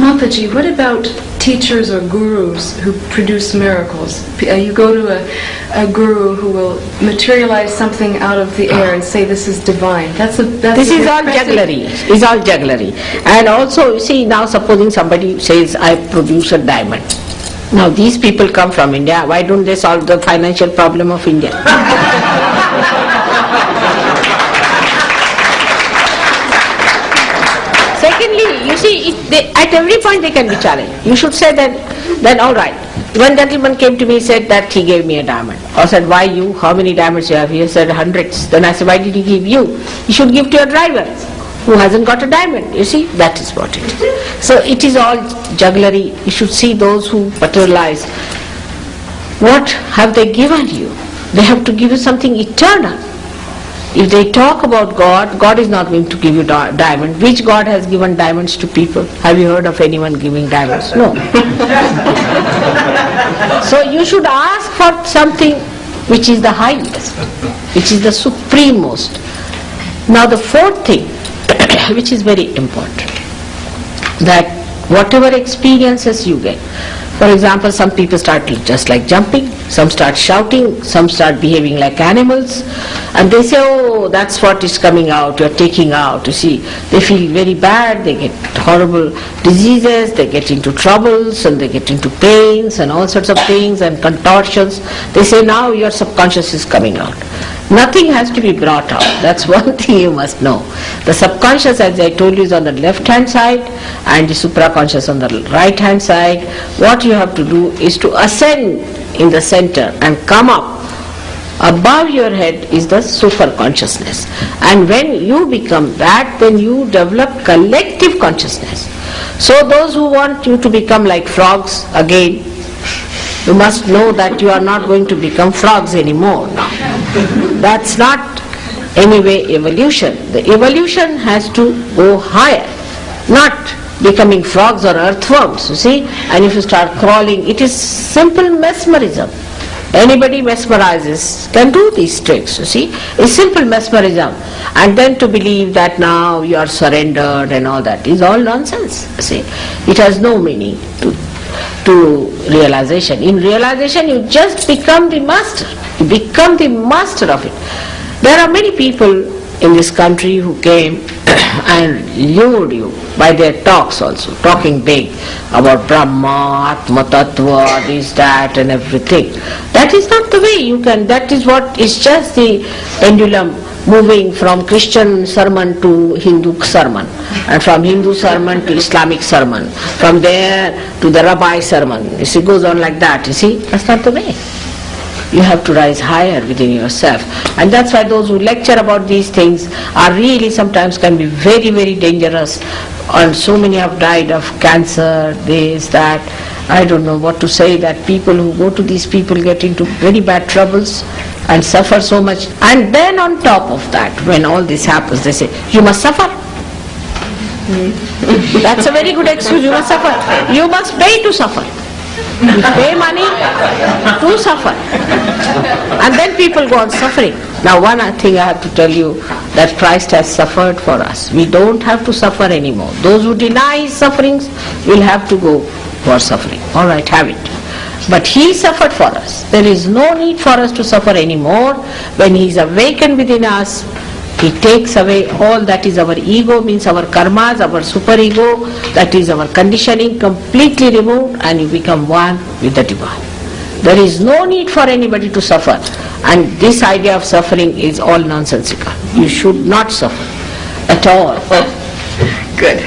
Mataji, what about teachers or gurus who produce miracles? You go to a guru who will materialize something out of the air and say this is divine. This is all jugglery. It's all jugglery. And also, you see, now supposing somebody says, I produce a diamond. Now these people come from India. Why don't they solve the financial problem of India? Secondly, you see, at every point they can be challenged. You should say then all right. One gentleman came to me and said that he gave me a diamond. I said, why you? How many diamonds you have? He said, hundreds. Then I said, why did he give you? You should give to your driver who hasn't got a diamond. You see, that is what it is. So it is all jugglery. You should see those who materialize. What have they given you? They have to give you something eternal. If they talk about God, God is not going to give you diamond. Which God has given diamonds to people? Have you heard of anyone giving diamonds? No. So you should ask for something which is the highest, which is the supremost. Now the fourth thing, which is very important, that whatever experiences you get, for example, some people start just like jumping, some start shouting, some start behaving like animals, and they say, oh, that's what is coming out, you're taking out, you see. They feel very bad, they get horrible diseases, they get into troubles, and they get into pains and all sorts of things and contortions. They say, now your subconscious is coming out. Nothing has to be brought out. That's one thing you must know. The subconscious, as I told you, is on the left-hand side and the supraconscious on the right-hand side. What you have to do is to ascend in the center and come up. Above your head is the superconsciousness. And when you become that, then you develop collective consciousness. So those who want you to become like frogs, again, you must know that you are not going to become frogs anymore now. That's not anyway evolution. The evolution has to go higher, not becoming frogs or earthworms, you see. And if you start crawling, it is simple mesmerism. Anybody mesmerizes can do these tricks, you see. It's simple mesmerism. And then to believe that now you are surrendered and all that is all nonsense, you see. It has no meaning to realization. In realization you just become the master. You become the master of it. There are many people in this country who came and lured you by their talks also, talking big about Brahma, Atma Tattva, this, that and everything. That is not the way you can, that is what is just the pendulum moving from Christian sermon to Hindu sermon, and from Hindu sermon to Islamic sermon, from there to the Rabbi sermon. You see, it goes on like that, you see. That's not the way. You have to rise higher within yourself. And that's why those who lecture about these things are really sometimes can be very, very dangerous. And so many have died of cancer, this, that. I don't know what to say, that people who go to these people get into very bad troubles and suffer so much. And then on top of that, when all this happens, they say, you must suffer. That's a very good excuse, you must suffer. You must pay to suffer. You pay money to suffer. And then people go on suffering. Now one thing I have to tell you, that Christ has suffered for us. We don't have to suffer anymore. Those who deny his sufferings will have to go for suffering. Alright, have it. But he suffered for us. There is no need for us to suffer anymore. When he is awakened within us, he takes away all that is our ego, means our karmas, our superego, that is our conditioning, completely removed, and you become one with the divine. There is no need for anybody to suffer. And this idea of suffering is all nonsensical. You should not suffer at all. Good.